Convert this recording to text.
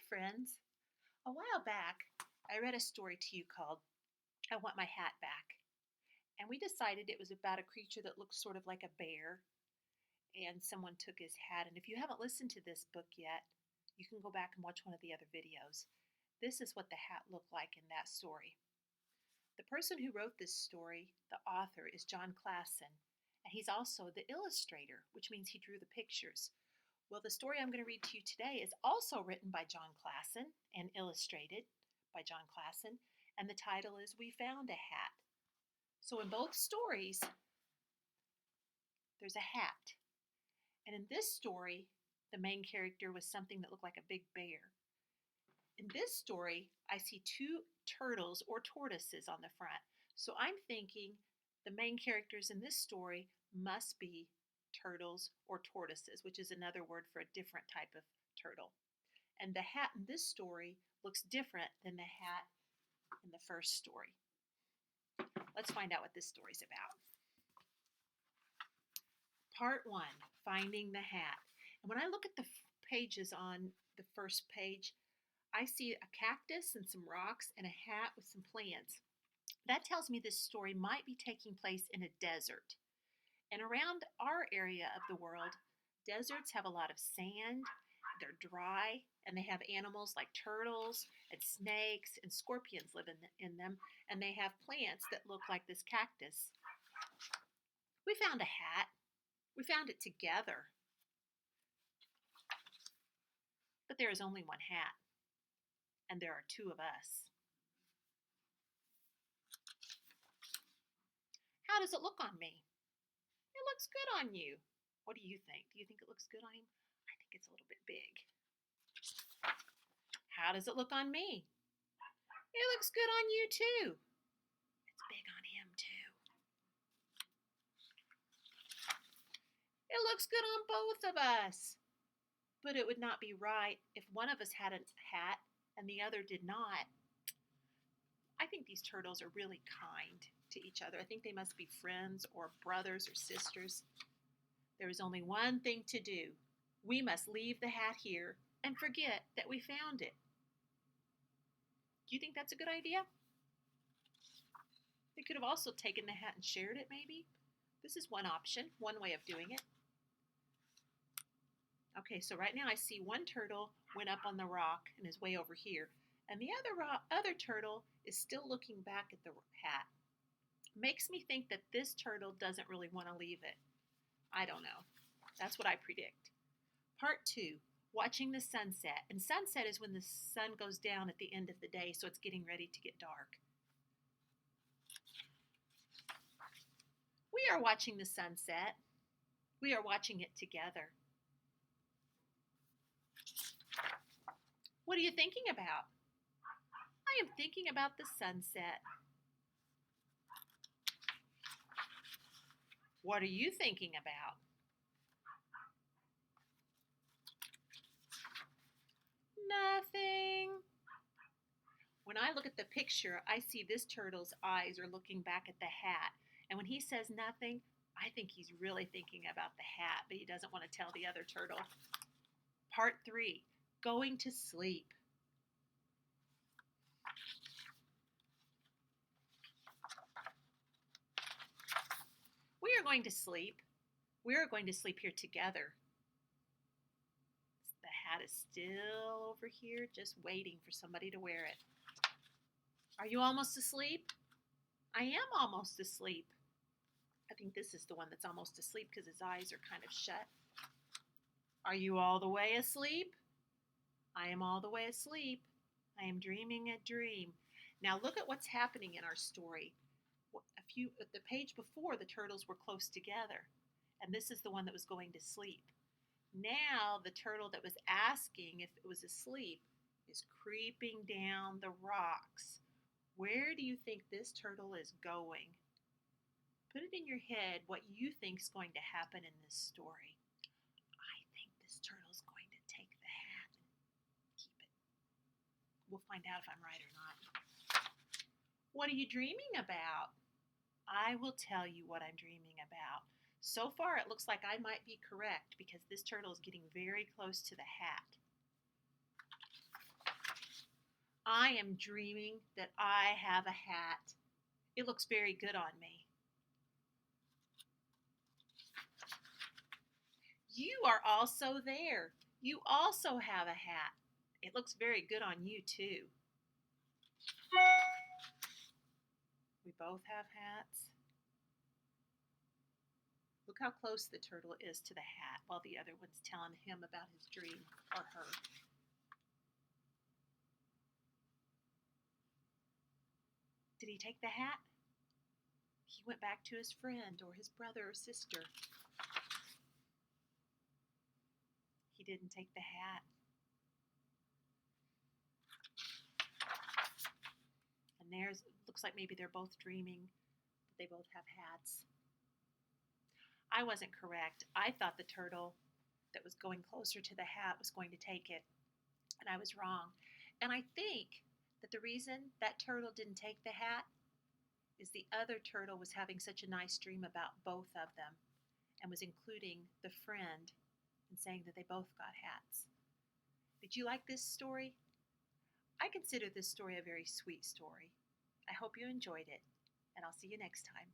friends. A while back, I read a story to you called I Want My Hat Back. And we decided it was about a creature that looks sort of like a bear, and someone took his hat. And if you haven't listened to this book yet, you can go back and watch one of the other videos. This is what the hat looked like in that story. The person who wrote this story, the author, is John Klassen, and he's also the illustrator, which means he drew the pictures. Well, the story I'm going to read to you today is also written by John Klassen and illustrated by John Klassen, and the title is We Found a Hat. So in both stories, there's a hat. And in this story, the main character was something that looked like a big bear. In this story, I see two turtles or tortoises on the front. So I'm thinking the main characters in this story must be turtles or tortoises, which is another word for a different type of turtle. And the hat in this story looks different than the hat in the first story. Let's find out what this story's about. Part 1, Finding the Hat. And when I look at the pages on the first page, I see a cactus and some rocks and a hat with some plants. That tells me this story might be taking place in a desert. And around our area of the world, deserts have a lot of sand, they're dry, and they have animals like turtles and snakes and scorpions live in them, and they have plants that look like this cactus. We found a hat. We found it together. But there is only one hat, and there are two of us. How does it look on me? It looks good on you. What do you think? Do you think it looks good on him? I think it's a little bit big. How does it look on me? It looks good on you too. It's big on him too. It looks good on both of us. But it would not be right if one of us had a hat and the other did not. I think these turtles are really kind to each other. I think they must be friends or brothers or sisters. There is only one thing to do. We must leave the hat here and forget that we found it. Do you think that's a good idea? They could have also taken the hat and shared it, maybe. This is one option, one way of doing it. Okay, so right now I see one turtle went up on the rock and is way over here, and the other turtle is still looking back at the hat. Makes me think that this turtle doesn't really want to leave it. I don't know. That's what I predict. Part 2, watching the sunset. And sunset is when the sun goes down at the end of the day, so it's getting ready to get dark. We are watching the sunset. We are watching it together. What are you thinking about? I am thinking about the sunset. What are you thinking about? Nothing. When I look at the picture, I see this turtle's eyes are looking back at the hat. And when he says nothing, I think he's really thinking about the hat, but he doesn't want to tell the other turtle. Part 3, going to sleep. We are going to sleep. We are going to sleep here together. The hat is still over here, just waiting for somebody to wear it. Are you almost asleep? I am almost asleep. I think this is the one that's almost asleep because his eyes are kind of shut. Are you all the way asleep? I am all the way asleep. I am dreaming a dream. Now look at what's happening in our story. At the page before, the turtles were close together, and this is the one that was going to sleep. Now the turtle that was asking if it was asleep is creeping down the rocks. Where do you think this turtle is going? Put it in your head what you think is going to happen in this story. I think this turtle's going to take the hat and keep it. We'll find out if I'm right or not. What are you dreaming about? I will tell you what I'm dreaming about. So far, it looks like I might be correct because this turtle is getting very close to the hat. I am dreaming that I have a hat. It looks very good on me. You are also there. You also have a hat. It looks very good on you, too. We both have hats. Look how close the turtle is to the hat while the other one's telling him about his dream, or her. Did he take the hat? He went back to his friend or his brother or sister. He didn't take the hat. And there's, looks like maybe they're both dreaming that they both have hats. I wasn't correct. I thought the turtle that was going closer to the hat was going to take it, and I was wrong. And I think that the reason that turtle didn't take the hat is the other turtle was having such a nice dream about both of them and was including the friend and saying that they both got hats. Did you like this story? I consider this story a very sweet story. I hope you enjoyed it, and I'll see you next time.